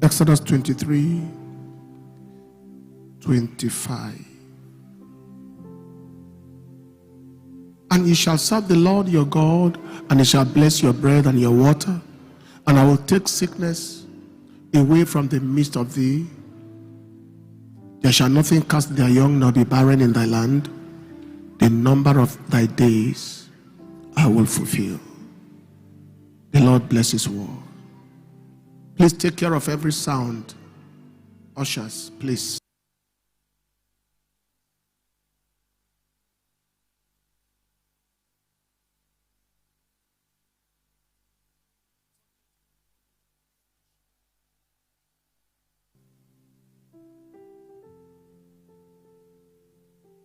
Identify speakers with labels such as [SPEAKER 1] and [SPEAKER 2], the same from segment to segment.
[SPEAKER 1] Exodus 23:25. And ye shall serve the Lord your God, and he shall bless your bread and your water, and I will take sickness away from the midst of thee. There shall nothing cast their young nor be barren in thy land. The number of thy days I will fulfill. The Lord bless his word. Please take care of every sound. Ushers, please.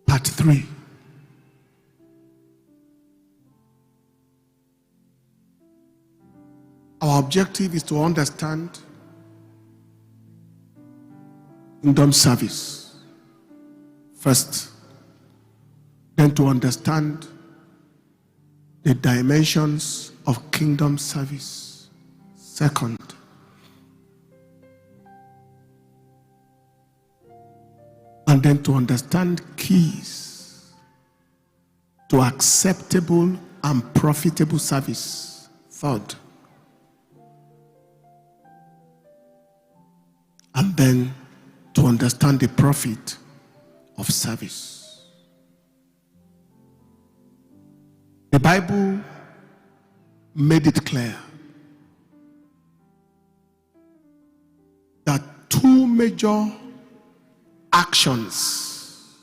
[SPEAKER 1] Part 3. Our objective is to understand kingdom service first, then to understand the dimensions of kingdom service second, and then to understand keys to acceptable and profitable service third, and then to understand the profit of service. The Bible made it clear that two major actions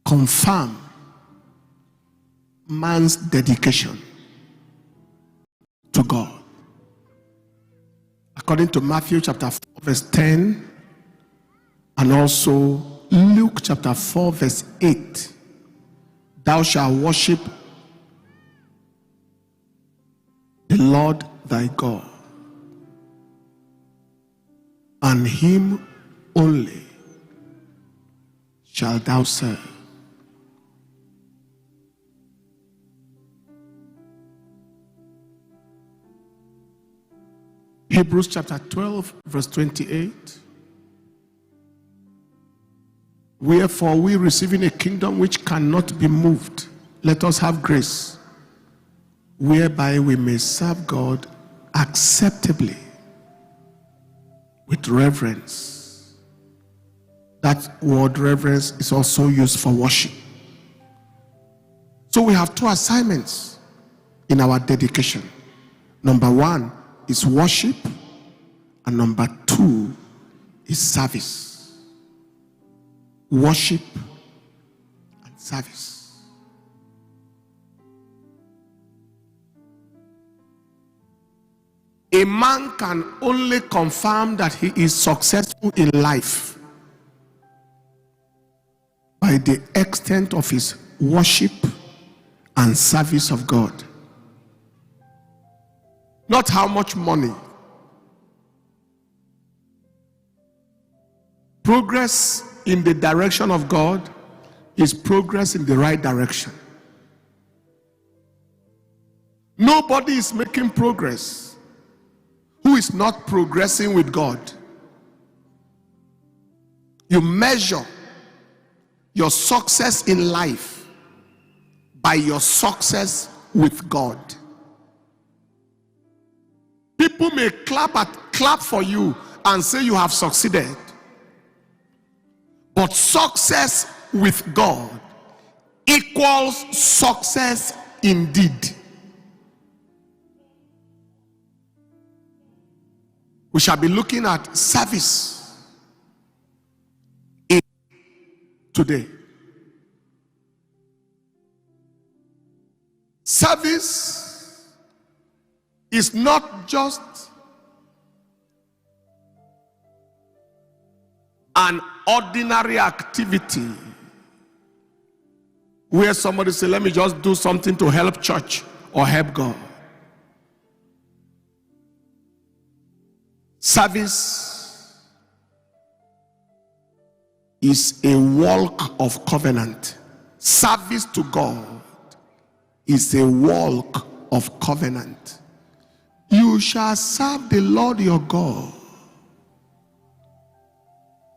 [SPEAKER 1] confirm man's dedication to God. According to Matthew chapter 4 verse 10 and also Luke chapter 4 verse 8, thou shalt worship the Lord thy God, and him only shalt thou serve. Hebrews chapter 12 verse 28. Wherefore we, receiving a kingdom which cannot be moved, let us have grace, whereby we may serve God acceptably with reverence. That word reverence is also used for worship. So we have two assignments in our dedication. Number one is worship, and number two is service. Worship and service. A man can only confirm that he is successful in life by the extent of his worship and service of God. Not how much money. Progress in the direction of God is progress in the right direction. Nobody is making progress who is not progressing with God. You measure your success in life by your success with God. People may clap for you and say you have succeeded. But success with God equals success indeed. We shall be looking at service today. Service is not just an ordinary activity where somebody say, let me just do something to help church or help God. Service is a walk of covenant. Service to God is a walk of covenant. You shall serve the Lord your God,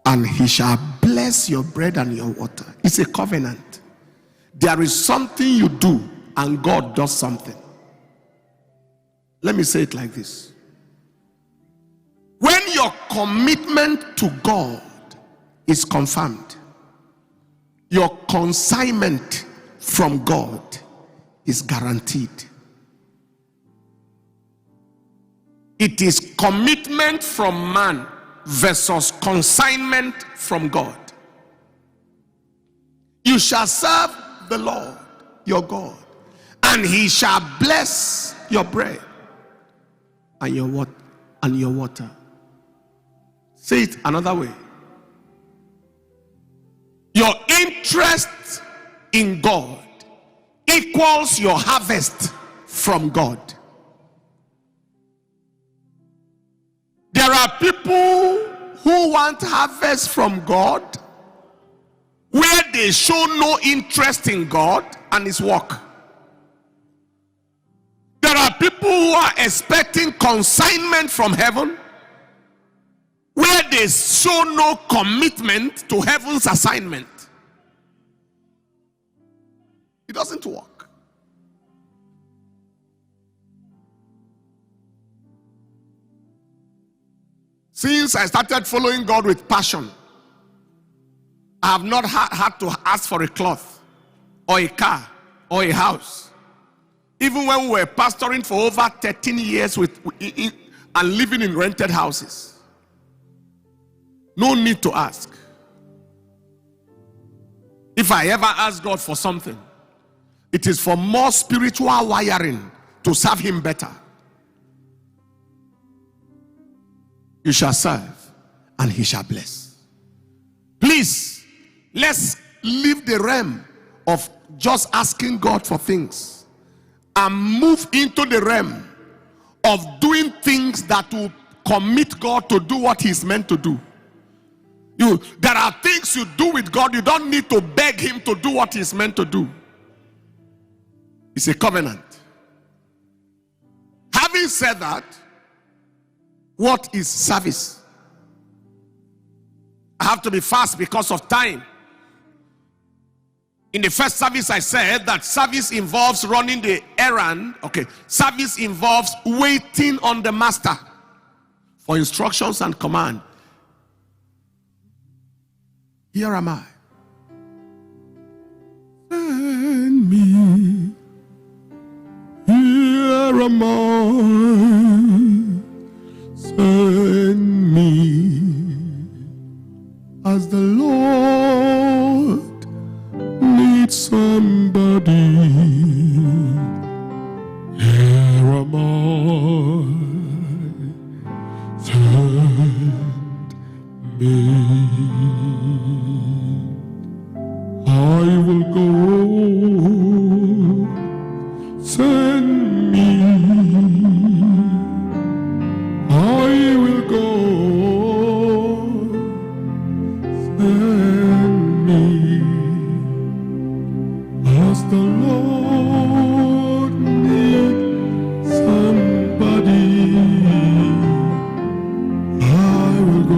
[SPEAKER 1] and he shall bless your bread and your water. It's a covenant. There is something you do, and God does something. Let me say it like this. When your commitment to God is confirmed, your consignment from God is guaranteed. It is commitment from man versus consignment from God. You shall serve the Lord your God, and he shall bless your bread and your water. Say it another way. Your interest in God equals your harvest from God. There are people who want harvest from God where they show no interest in God and his work. There are people who are expecting consignment from heaven where they show no commitment to heaven's assignment. It doesn't work. Since I started following God with passion, I have not had to ask for a cloth or a car or a house. Even when we were pastoring for over 13 years and living in rented houses. No need to ask. If I ever ask God for something, it is for more spiritual wiring to serve him better. You shall serve, and he shall bless. Please, let's leave the realm of just asking God for things and move into the realm of doing things that will commit God to do what he's meant to do. There are things you do with God, you don't need to beg him to do what he's meant to do. It's a covenant. Having said that, what is service? I have to be fast because of time. In the first service, I said that service involves running the errand. Okay, service involves waiting on the master for instructions and command. Here am I. Send me. Here am I. Send me. As the Lord needs somebody. Here am I. Send me. I will go, send me. I will go, send me. As the Lord needs somebody, I will go.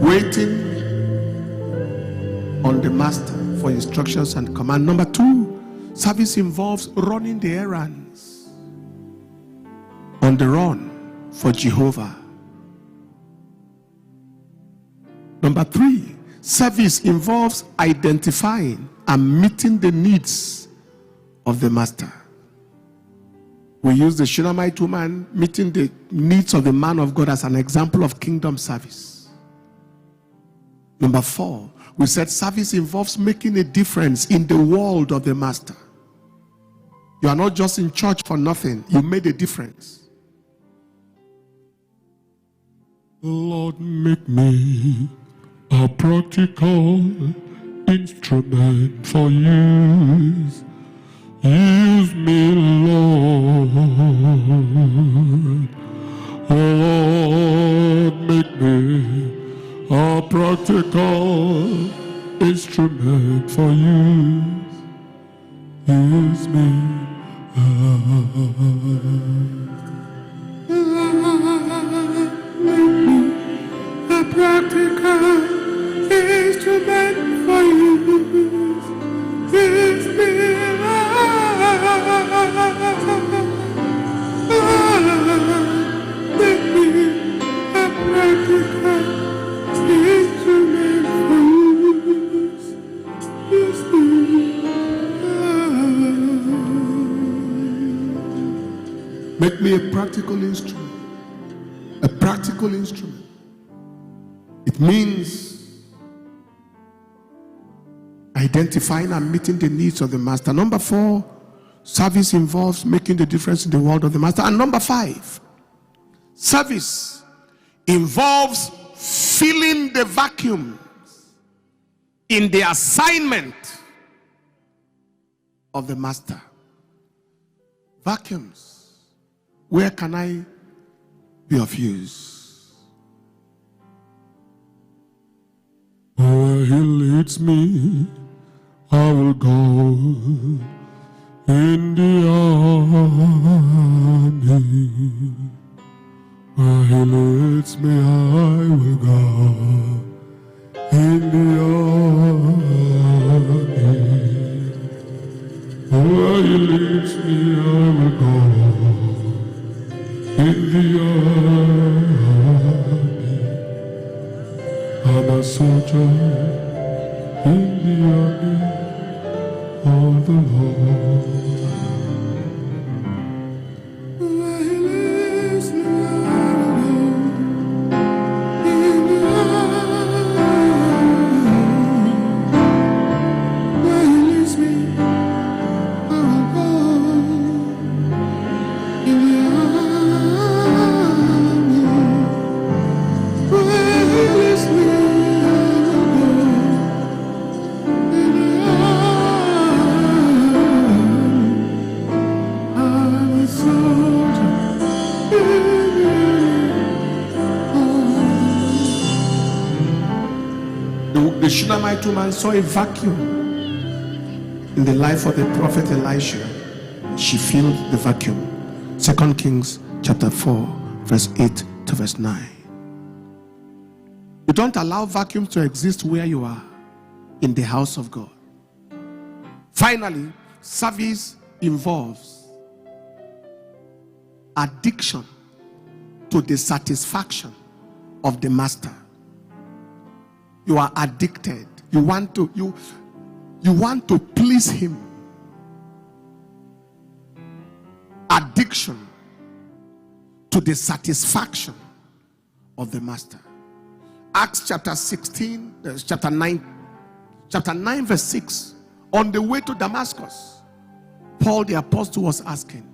[SPEAKER 1] Waiting on the master for instructions and command. Number 2, service involves running the errands. On the run for Jehovah. Number 3, service involves identifying and meeting the needs of the master. We use the Shunammite woman meeting the needs of the man of God as an example of kingdom service. Number 4, we said service involves making a difference in the world of the master. You are not just in church for nothing. You made a difference.
[SPEAKER 2] Lord, make me a practical instrument for use. Use me, Lord. Lord, make me a practical instrument for use. Use me.
[SPEAKER 1] A practical instrument for you. Use me, make me a practical instrument for you. Use me. Make me a practical instrument. A practical instrument. It means identifying and meeting the needs of the master. Number 4, service involves making the difference in the world of the master. And number 5, service involves filling the vacuums in the assignment of the master. Vacuums. Where can I be of use?
[SPEAKER 2] Where he leads me, I will go. In the army, where he leads me, I will go. In the army, where he leads me, I will go. In the army, I'm a soldier in the army of the Lord.
[SPEAKER 1] Where he leads me, I will go. In the army, where he leads me, I will go. In the The Shunammite woman saw a vacuum in the life of the prophet Elisha. She filled the vacuum. 2 Kings chapter 4, verse 8 to verse 9. You don't allow vacuums to exist where you are, in the house of God. Finally, service involves addiction to the satisfaction of the master. You are addicted. You want to please him. Addiction to the satisfaction of the master. Acts chapter 16, chapter 9 verse 6. On the way to Damascus, Paul the apostle was asking,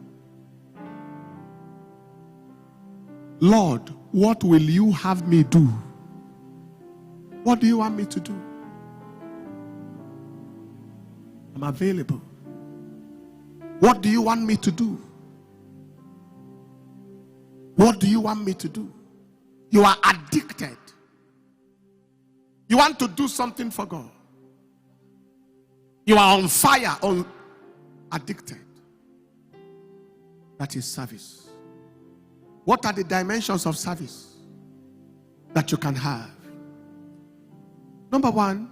[SPEAKER 1] Lord, what will you have me do? What do you want me to do? I'm available. What do you want me to do? What do you want me to do? You are addicted. You want to do something for God. You are on fire, addicted. That is service. What are the dimensions of service that you can have? Number 1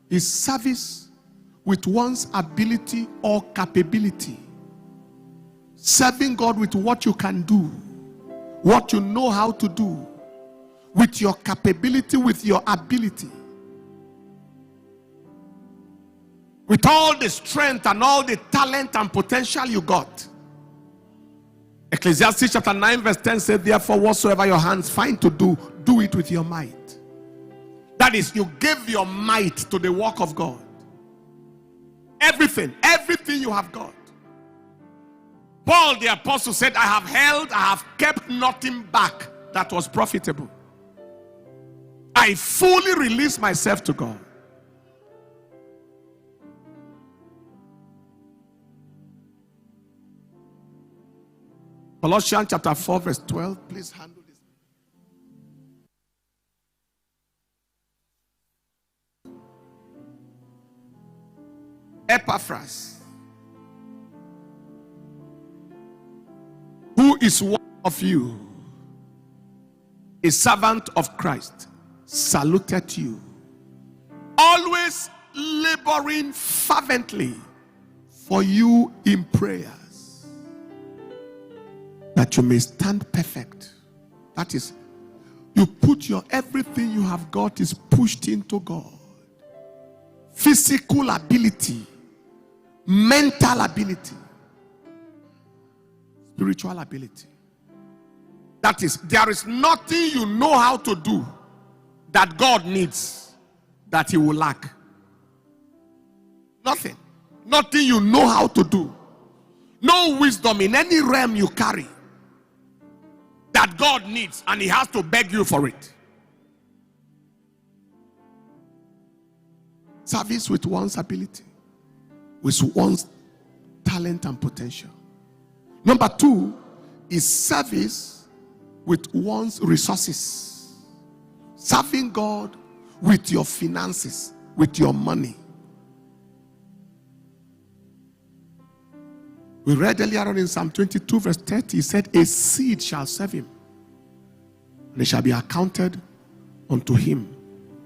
[SPEAKER 1] is service with one's ability or capability. Serving God with what you can do, what you know how to do, with your capability, with your ability, with all the strength and all the talent and potential you got. Ecclesiastes chapter 9 verse 10 said, therefore whatsoever your hands find to do, do it with your might. That is, you give your might to the work of God. Everything you have got. Paul the apostle said, I have kept nothing back that was profitable. I fully release myself to God. Colossians chapter 4 verse 12. Please handle this. Epaphras, who is one of you, a servant of Christ, saluted you, always laboring fervently for you in prayers, that you may stand perfect. That is, you put your everything you have got is pushed into God. Physical ability, mental ability, spiritual ability. That is, there is nothing you know how to do that God needs that He will lack. Nothing. Nothing you know how to do. No wisdom in any realm you carry that God needs and He has to beg you for it. Service with one's ability, with one's talent and potential. Number 2 is service with one's resources. Serving God with your finances, with your money. We read earlier on in Psalm 22 verse 30, he said, a seed shall serve him, and it shall be accounted unto him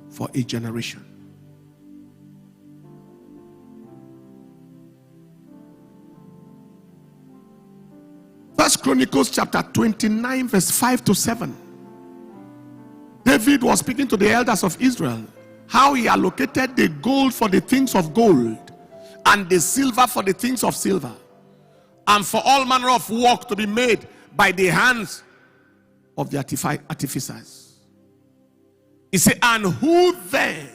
[SPEAKER 1] for a generation. First Chronicles chapter 29 verse 5 to 7. David was speaking to the elders of Israel how he allocated the gold for the things of gold and the silver for the things of silver, and for all manner of work to be made by the hands of the artificers. He said, and who then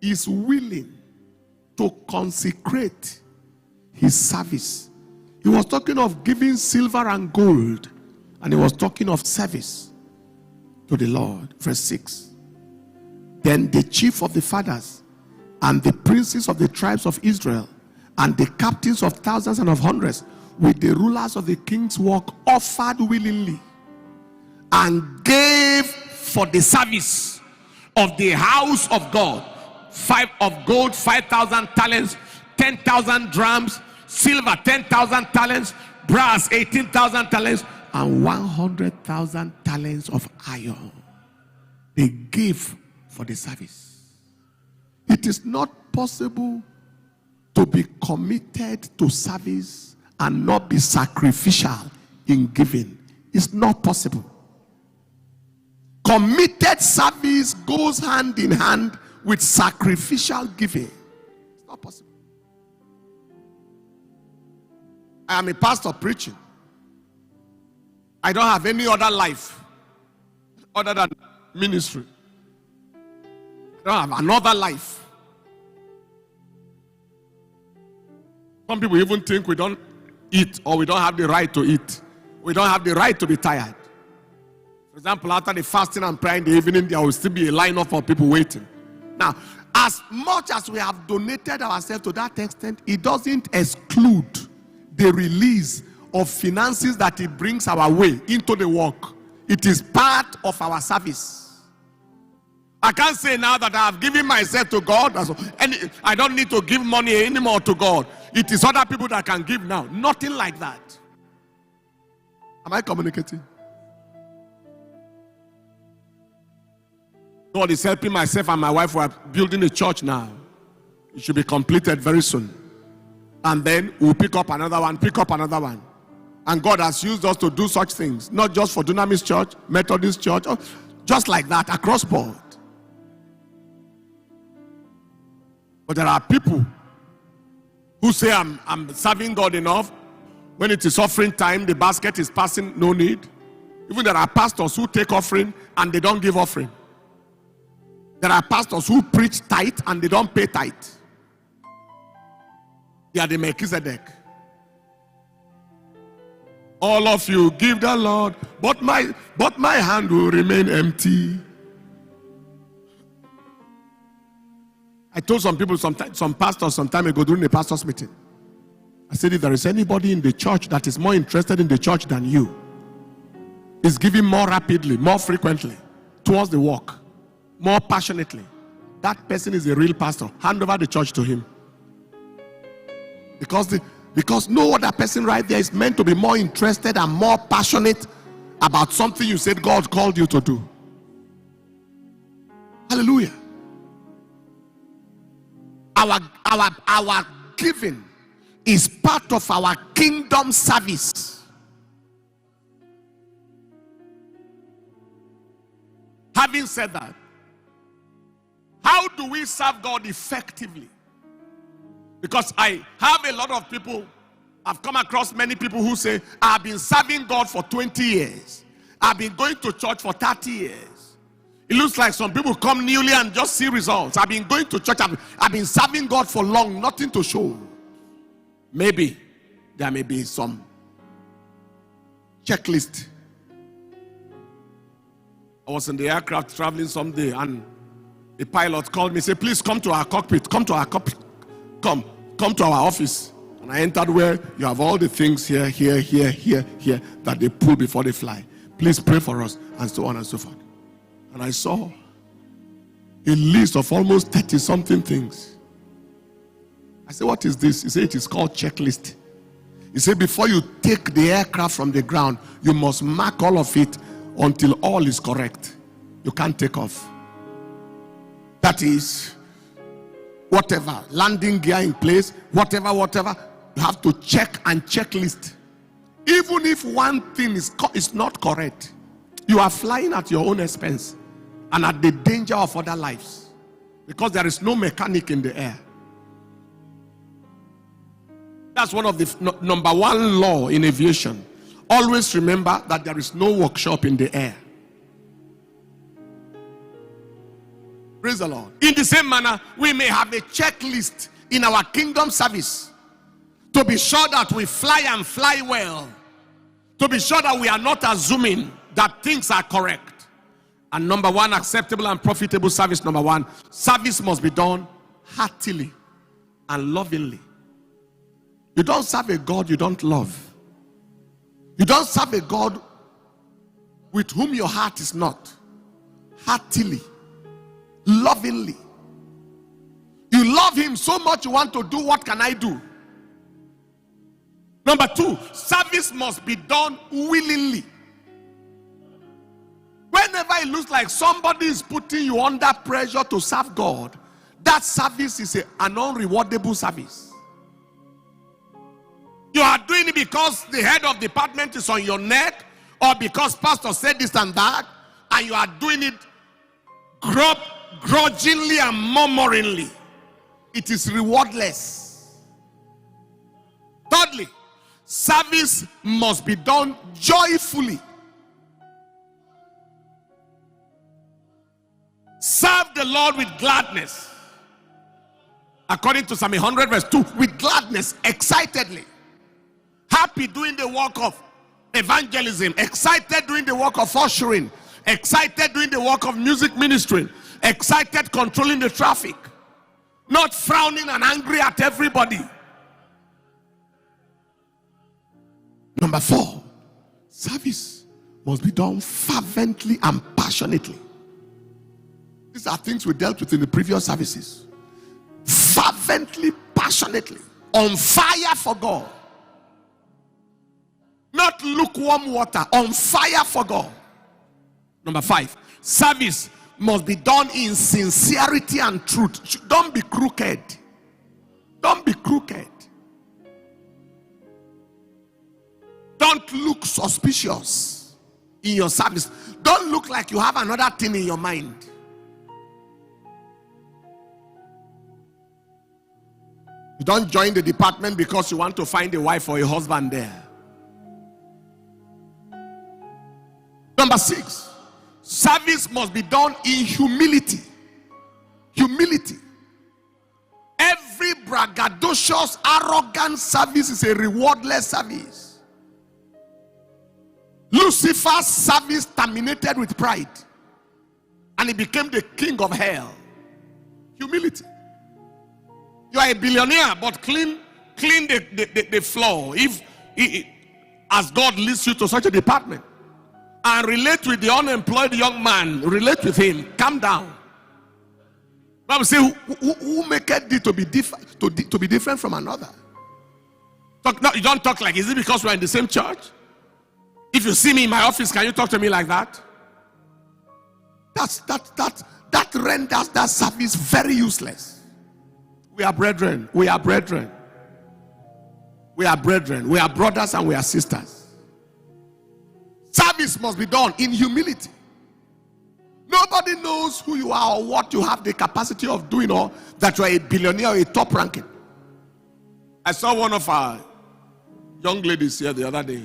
[SPEAKER 1] is willing to consecrate his service? He was talking of giving silver and gold, and he was talking of service to the Lord. Verse 6. Then the chief of the fathers and the princes of the tribes of Israel and the captains of thousands and of hundreds with the rulers of the king's work offered willingly and gave for the service of the house of God 5 of gold 5,000 talents, 10,000 drams, silver 10,000 talents, brass 18,000 talents, and 100,000 talents of iron. They gave for the service. It is not possible to be committed to service and not be sacrificial in giving. It's not possible. Committed service goes hand in hand with sacrificial giving. It's not possible. I am a pastor preaching. I don't have any other life other than ministry. I don't have another life. Some people even think we don't eat, or we don't have the right to eat. We don't have the right to be tired. For example, after the fasting and prayer in the evening, there will still be a line of people waiting. Now, as much as we have donated ourselves to that extent, it doesn't exclude the release of finances that it brings our way into the work. It is part of our service. I can't say now that I have given myself to God, and I don't need to give money anymore to God. It is other people that can give now. Nothing like that. Am I communicating? God is helping myself and my wife. We are building a church now. It should be completed very soon. And then we'll pick up another one. And God has used us to do such things. Not just for Dunamis Church, Methodist Church, just like that, across board. But there are people who say, I'm serving God enough. When it is offering time, the basket is passing, no need. Even there are pastors who take offering and they don't give offering. There are pastors who preach tithe and they don't pay tithe. They are the Melchizedek. All of you give the Lord, but my hand will remain empty. I told some people, some pastors some time ago during a pastor's meeting, I said, if there is anybody in the church that is more interested in the church than you, is giving more rapidly, more frequently towards the work, more passionately, that person is a real pastor. Hand over the church to him. Because no other person right there is meant to be more interested and more passionate about something you said God called you to do. Hallelujah. Our giving is part of our kingdom service. Having said that, how do we serve God effectively? Because I have a lot of people, I've come across many people who say, I've been serving God for 20 years. I've been going to church for 30 years. It looks like some people come newly and just see results. I've been going to church, I've been serving God for long, nothing to show. Maybe there may be some checklist. I was in the aircraft traveling someday and the pilot called me, said, please come to our cockpit, come to our office. And I entered where you have all the things here that they pull before they fly. Please pray for us, and so on and so forth. And I saw a list of almost 30 something things. I said, what is this? He said, it is called checklist. He said, before you take the aircraft from the ground, you must mark all of it until all is correct. You can't take off. That is, whatever, landing gear in place, whatever, you have to check and checklist. Even if one thing is not correct, you are flying at your own expense and at the danger of other lives, because there is no mechanic in the air. That's one of the number one law in aviation. Always remember that there is no workshop in the air. Praise the Lord. In the same manner, we may have a checklist in our kingdom service to be sure that we fly and fly well, to be sure that we are not assuming that things are correct. And number one, acceptable and profitable service. Number one, service must be done heartily and lovingly. You don't serve a God you don't love. You don't serve a God with whom your heart is not. Heartily, lovingly. You love him so much you want to do, what can I do? Number two, service must be done willingly. Whenever it looks like somebody is putting you under pressure to serve God, that service is an unrewardable service. You are doing it because the head of department is on your neck, or because pastor said this and that, and you are doing it grudgingly and murmuringly. It is rewardless. Thirdly, service must be done joyfully. Serve the Lord with gladness. According to Psalm 100 verse 2, with gladness, excitedly. Happy doing the work of evangelism, excited doing the work of ushering, excited doing the work of music ministry, excited controlling the traffic, not frowning and angry at everybody. Number four, service must be done fervently and passionately. These are things we dealt with in the previous services. Fervently, passionately, on fire for God. Not lukewarm water, on fire for God. Number five, service must be done in sincerity and truth. Don't be crooked. Don't be crooked. Don't look suspicious in your service. Don't look like you have another thing in your mind. You don't join the department because you want to find a wife or a husband there. Number six, service must be done in humility. Humility. Every braggadocious, arrogant service is a rewardless service. Lucifer's service terminated with pride, and he became the king of hell. Humility. You are a billionaire, but clean the floor. If as God leads you to such a department, and relate with the unemployed young man, relate with him, calm down. Bible say, who maketh thee to be different, to be different from another? No, you don't talk like, is it because we're in the same church? If you see me in my office, can you talk to me like that? That renders that service very useless. We are brethren. We are brethren. We are brethren. We are brothers and we are sisters. Service must be done in humility. Nobody knows who you are or what you have the capacity of doing, or that you are a billionaire or a top ranking. I saw one of our young ladies here the other day.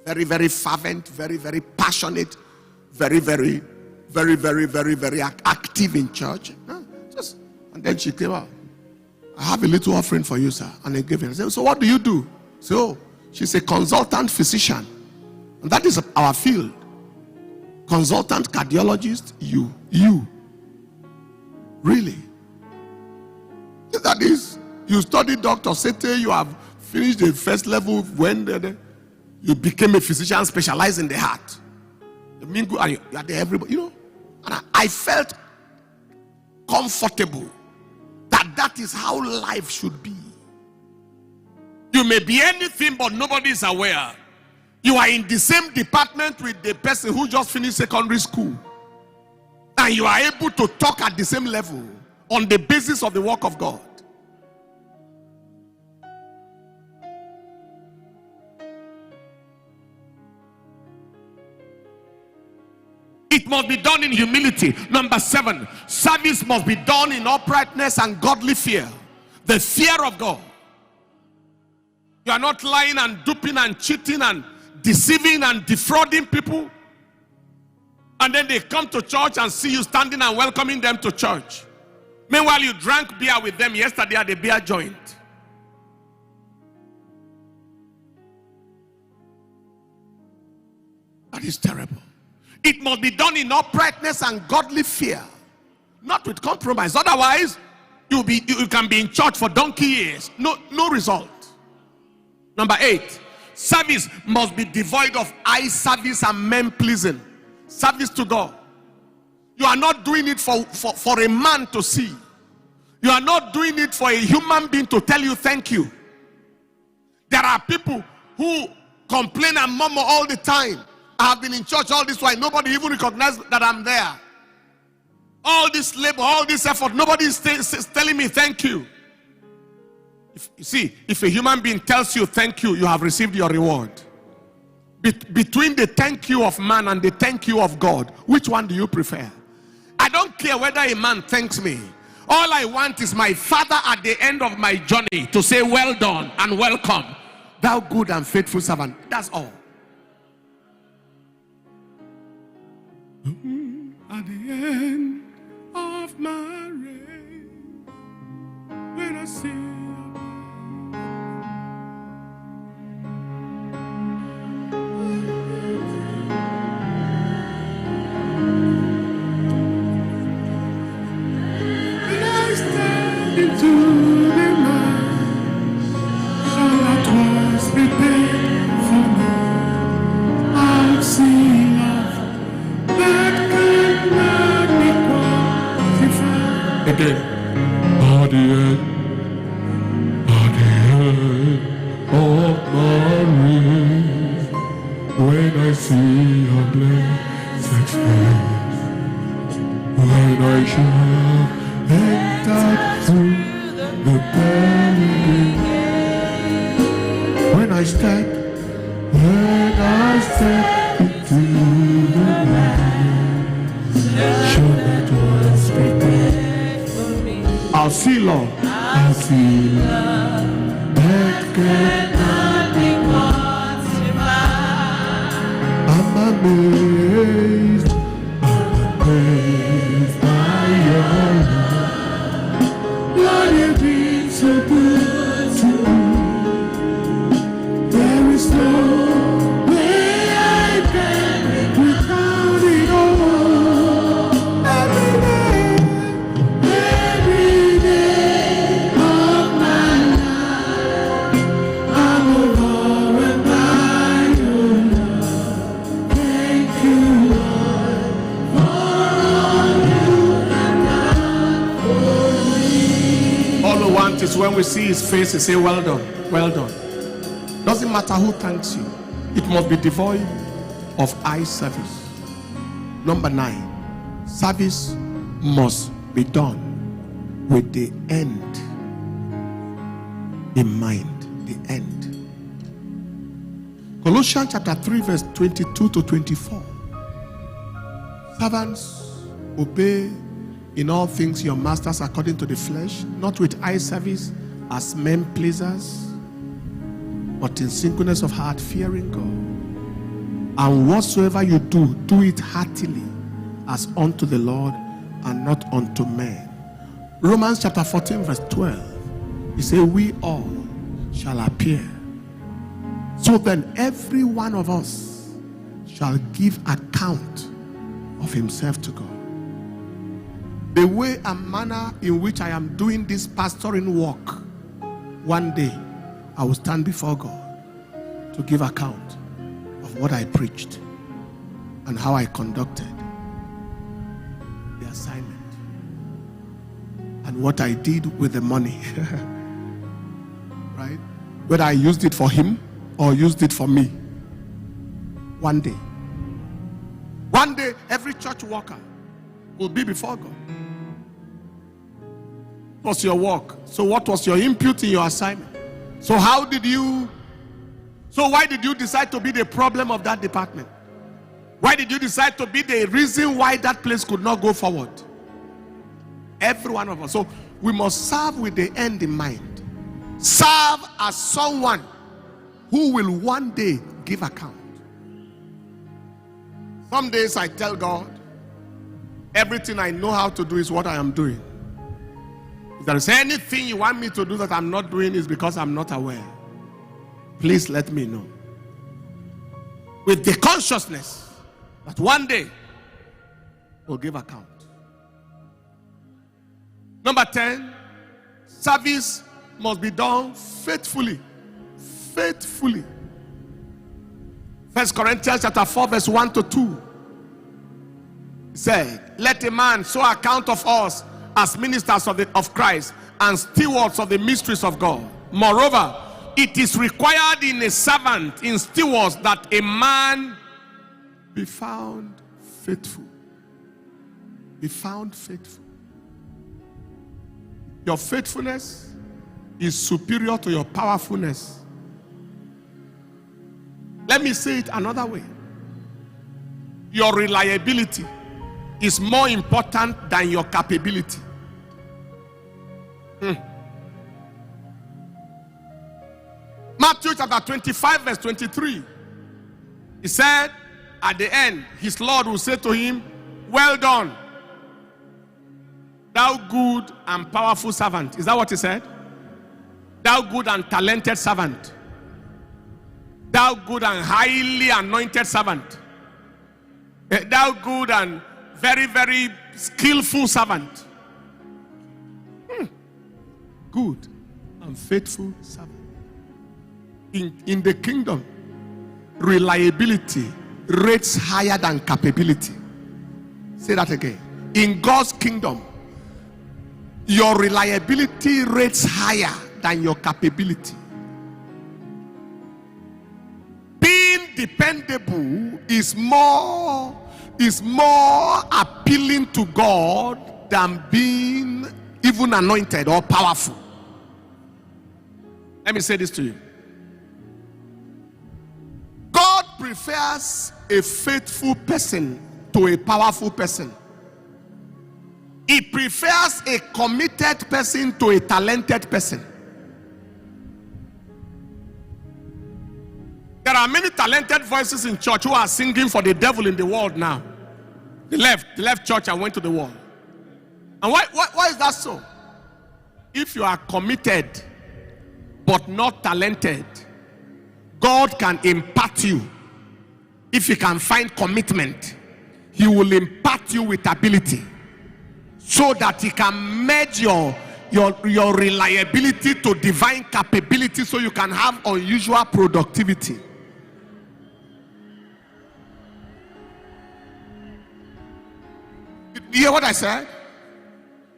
[SPEAKER 1] Very, very fervent, very, very passionate, very, very, very, very, very, very active in church. And then she came out. I have a little offering for you, sir. And I gave her. I said, so what do you do? So she's a consultant physician. And that is our field. Consultant cardiologist, you. Really? That is, you studied Dr. Sete, you have finished the first level, when you became a physician specialized in the heart. You are there, everybody, And I felt comfortable that is how life should be. You may be anything, but nobody is aware. You are in the same department with the person who just finished secondary school, and you are able to talk at the same level on the basis of the work of God. It must be done in humility. Number 7, service must be done in uprightness and godly fear. The fear of God. You are not lying and duping and cheating and deceiving and defrauding people, and then they come to church and see you standing and welcoming them to church. Meanwhile, you drank beer with them yesterday at the beer joint. That is terrible. It must be done in uprightness and godly fear, not with compromise. Otherwise, you can be in church for donkey years. No result. Number 8, service must be devoid of eye service and men pleasing. Service to God. You are not doing it for a man to see. You are not doing it for a human being to tell you thank you. There are people who complain and murmur all the time. I have been in church all this while. Nobody even recognizes that I'm there. All this labor, all this effort, nobody is telling me thank you. If a human being tells you thank you, you have received your reward. Between the thank you of man and the thank you of God, which one do you prefer? I don't care whether a man thanks me. All I want is my Father at the end of my journey to say, well done and welcome, thou good and faithful servant. That's all. At the end of my race, when I see into the night, all that was prepared for me. I've seen love that cannot be quantified. Again, at the end of my race, when I see your blessed face, when I shall entered through the pearly gate. When I step into the light, show that was prepared for me. I'll see love. I'll see love that cannot be quantified. I'm amazed by your Notice when we see his face, he say, well done, well done. Doesn't matter who thanks you. It must be devoid of eye service. Number 9, service must be done with the end in mind. The end. Colossians chapter 3 verse 22 to 24. Servants, obey in all things your masters according to the flesh, not with eye service as men pleasers, but in singleness of heart, fearing God. And whatsoever you do, do it heartily as unto the Lord and not unto men. Romans chapter 14 verse 12. He said, we all shall appear. So then every one of us shall give account of himself to God. The way and manner in which I am doing this pastoring work, one day I will stand before God to give account of what I preached and how I conducted the assignment and what I did with the money. Right? Whether I used it for him or used it for me. One day every church worker will be before God. What was your work? So what was your input in your assignment? So why did you decide to be the problem of that department? Why did you decide to be the reason why that place could not go forward? Every one of us. So we must serve with the end in mind. Serve as someone who will one day give account. Some days I tell God, everything I know how to do is what I am doing. If there is anything you want me to do that I'm not doing, is because I'm not aware. Please let me know. With the consciousness that one day we'll give account. Number 10, service must be done faithfully. Faithfully. 1 Corinthians chapter 4 verse 1 to 2. It said, let a man so account of us as ministers of Christ and stewards of the mysteries of God. Moreover, it is required in a servant, in stewards, that a man be found faithful. Be found faithful. Your faithfulness is superior to your powerfulness. Let me say it another way. Your reliability is more important than your capability. Matthew chapter 25 verse 23. He said, at the end, his Lord will say to him, well done, thou good and powerful servant. Is that what he said? Thou good and talented servant. Thou good and highly anointed servant. Thou good and very, very skillful servant. Good and faithful servant. In the kingdom, reliability rates higher than capability. Say that again. In God's kingdom, your reliability rates higher than your capability. Being dependable is more appealing to God than being even anointed or powerful. Let me say this to you. God prefers a faithful person to a powerful person. He prefers a committed person to a talented person. There are many talented voices in church who are singing for the devil in the world now. They left church and went to the world. And why is that so? If you are committed but not talented, God can impart you. If you can find commitment, he will impart you with ability, so that he can merge your reliability to divine capability, so you can have unusual productivity. You hear what I said?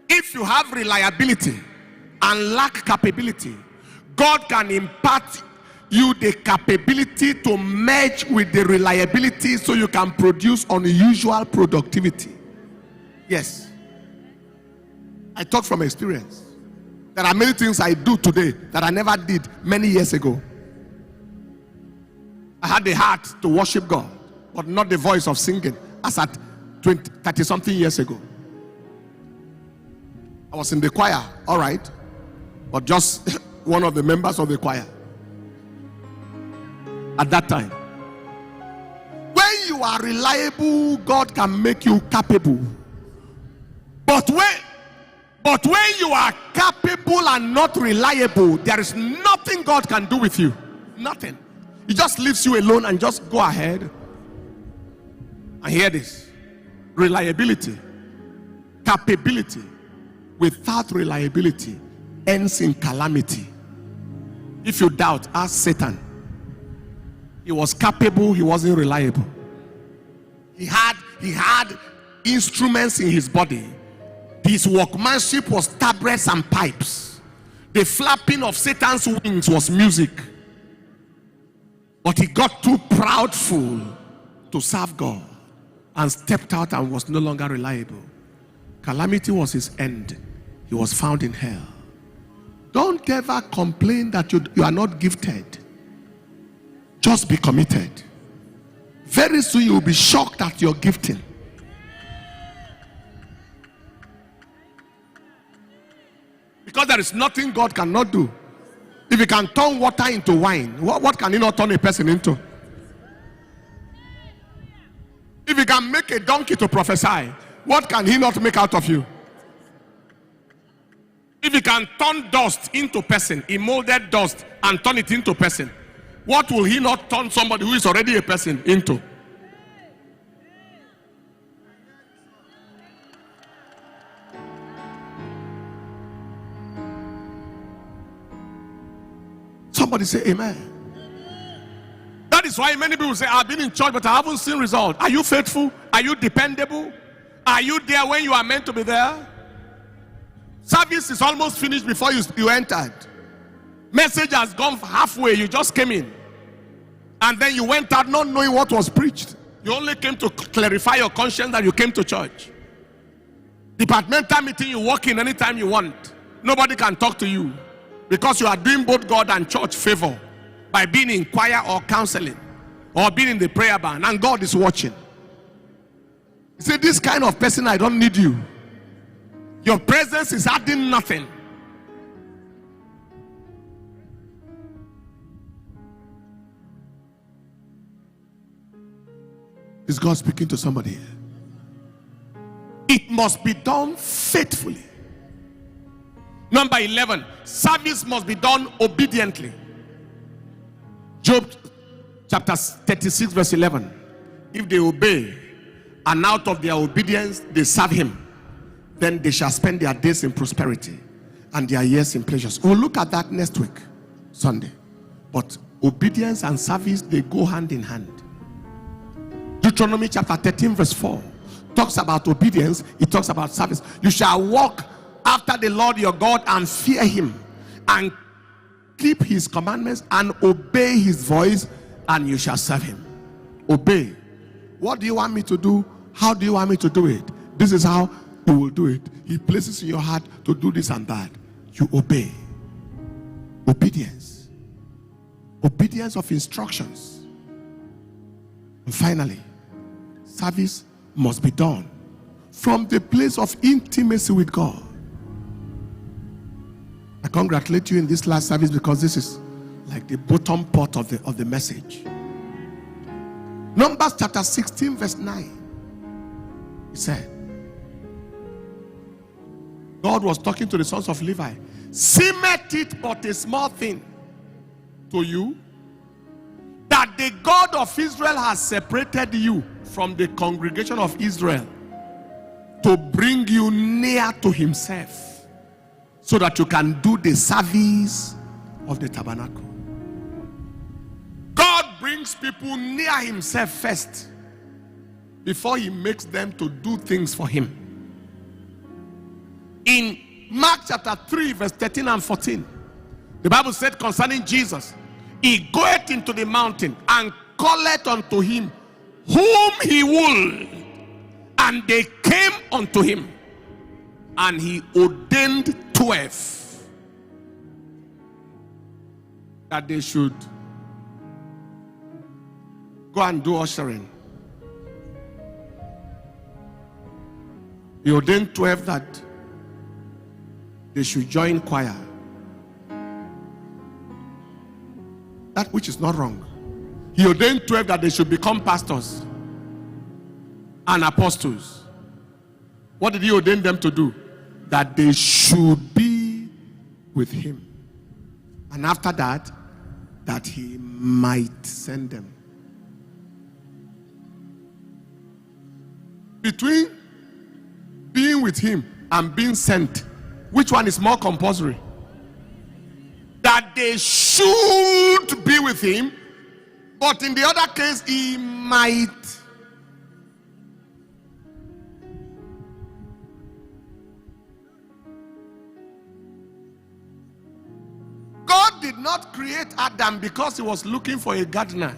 [SPEAKER 1] If you have reliability and lack capability, God can impart you the capability to merge with the reliability so you can produce unusual productivity. Yes. I talk from experience. There are many things I do today that I never did many years ago. I had the heart to worship God, but not the voice of singing as at 30 something years ago. I was in the choir, all right, but just one of the members of the choir at that time. When you are reliable, God can make you capable. But when you are capable and not reliable, there is nothing God can do with you. Nothing. He just leaves you alone and just go ahead. And hear this. Reliability, capability without reliability ends in calamity. If you doubt, ask Satan. He was capable, he wasn't reliable. He had instruments in his body. His workmanship was tabrets and pipes. The flapping of Satan's wings was music. But he got too proudful to serve God and stepped out and was no longer reliable. Calamity was his end. He was found in hell. Don't ever complain that you are not gifted. Just be committed. Very soon you will be shocked at your gifting. Because there is nothing God cannot do. If he can turn water into wine, what can he not turn a person into? If he can make a donkey to prophesy, what can he not make out of you? If he can turn dust into person, he molded dust and turn it into person, what will he not turn somebody who is already a person into? Somebody say amen. That is why many people say, I've been in church but I haven't seen result. Are you faithful? Are you dependable? Are you there when you are meant to be there? Service is almost finished before you entered. Message has gone halfway. You just came in. And then you went out not knowing what was preached. You only came to clarify your conscience that you came to church. Departmental meeting, you walk in anytime you want. Nobody can talk to you. Because you are doing both God and church favor by being in choir or counseling or being in the prayer band, and God is watching. You say, this kind of person, I don't need you. Your presence is adding nothing. Is God speaking to somebody here? It must be done faithfully. Number 11, service must be done obediently. Job chapter 36 verse 11. If they obey and out of their obedience they serve him, then they shall spend their days in prosperity and their years in pleasures. We'll look at that next week, Sunday. But obedience and service, they go hand in hand. Deuteronomy chapter 13 verse 4 talks about obedience. It talks about service. You shall walk after the Lord your God and fear him and keep his commandments and obey his voice, and you shall serve him. Obey. What do you want me to do? How do you want me to do it? This is how you will do it. He places in your heart to do this and that. You obey. Obedience. Obedience of instructions. And finally, service must be done from the place of intimacy with God. I congratulate you in this last service because this is like the bottom part of the message. Numbers chapter 16 verse 9. He said, God was talking to the sons of Levi. Seemeth it but a small thing to you that the God of Israel has separated you from the congregation of Israel to bring you near to himself, so that you can do the service of the tabernacle. God brings people near himself first before he makes them to do things for him. In Mark chapter 3, verse 13 and 14, the Bible said concerning Jesus, he goeth into the mountain and calleth unto him whom he would, and they came unto him, and he ordained 12 that they should go and do ushering. He ordained 12 that they should join choir. That which is not wrong. He ordained 12 that they should become pastors and apostles. What did he ordain them to do? That they should be with him. And after that, that he might send them. Between being with him and being sent, which one is more compulsory? That they should be with him, but in the other case, he might. God did not create Adam because he was looking for a gardener.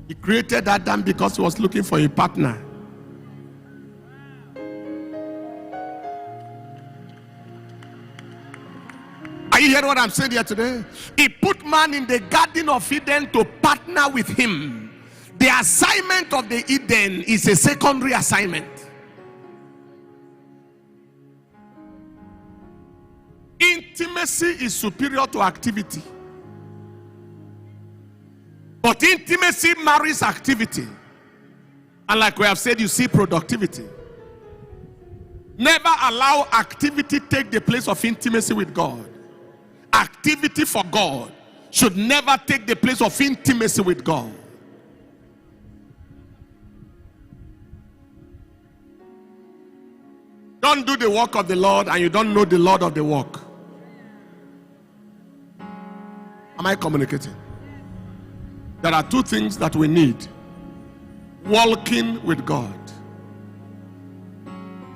[SPEAKER 1] He created Adam because he was looking for a partner. Are you hearing what I'm saying here today? He put man in the Garden of Eden to partner with him. The assignment of the Eden is a secondary assignment. Intimacy is superior to activity. But intimacy marries activity. And like we have said, you see productivity. Never allow activity take the place of intimacy with God. Activity for God should never take the place of intimacy with God. Don't do the work of the Lord and you don't know the Lord of the work. Am I communicating? There are two things that we need: walking with God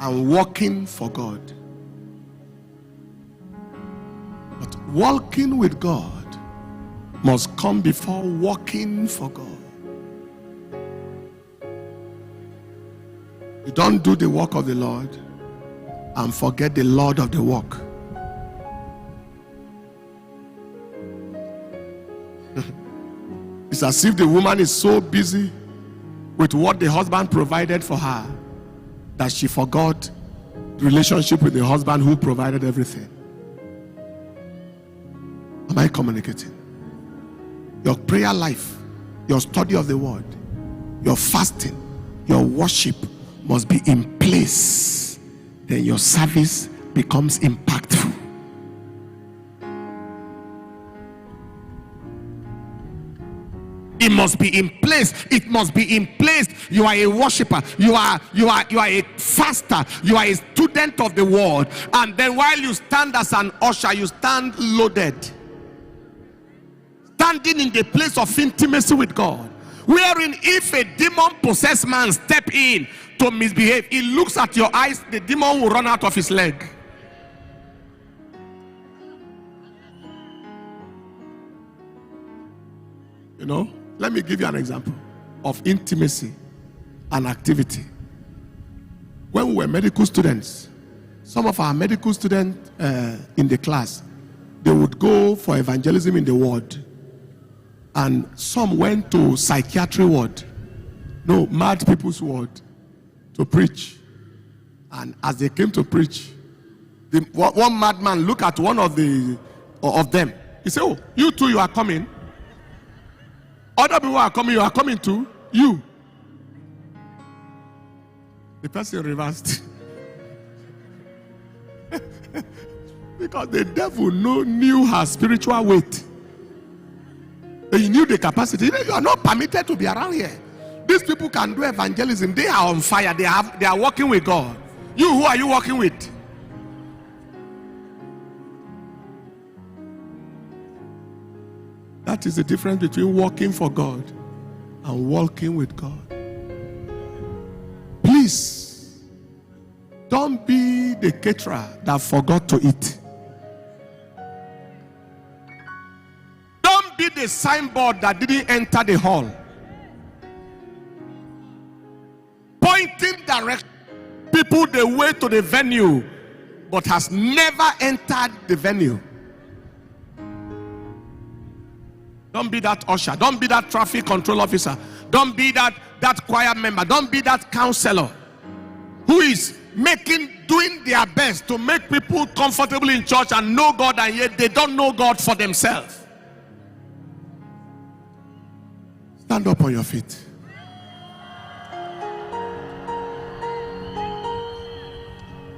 [SPEAKER 1] and walking for God. But walking with God must come before walking for God. You don't do the work of the Lord and forget the Lord of the work. It's as if the woman is so busy with what the husband provided for her that she forgot the relationship with the husband who provided everything. Am I communicating? Your prayer life, your study of the word, your fasting, your worship must be in place. Then your service becomes impactful. It must be in place. It must be in place. You are a worshiper. You are a faster. You are a student of the word. And then while you stand as an usher, you stand loaded. Standing in the place of intimacy with God. Wherein if a demon-possessed man step in to misbehave, he looks at your eyes, the demon will run out of his leg. You know, let me give you an example of intimacy and activity. When we were medical students, some of our medical students in the class, they would go for evangelism in the ward. And some went to psychiatry ward, no, mad people's ward, to preach. And as they came to preach, one madman looked at one of them. He said, "Oh, you too, you are coming. Other people are coming, you are coming too. You." The person reversed. Because the devil knew her spiritual weight. He knew the capacity. You are not permitted to be around here. These people can do evangelism. They are on fire. They are working with God. You, who are you working with? That is the difference between working for God and walking with God. Please, Don't be the caterer that forgot to eat. Don't be the signboard that didn't enter the hall. Pointing direct people the way to the venue, but has never entered the venue. Don't be that usher. Don't be that traffic control officer. Don't be that choir member. Don't be that counselor who is doing their best to make people comfortable in church and know God, and yet they don't know God for themselves. Stand up on your feet.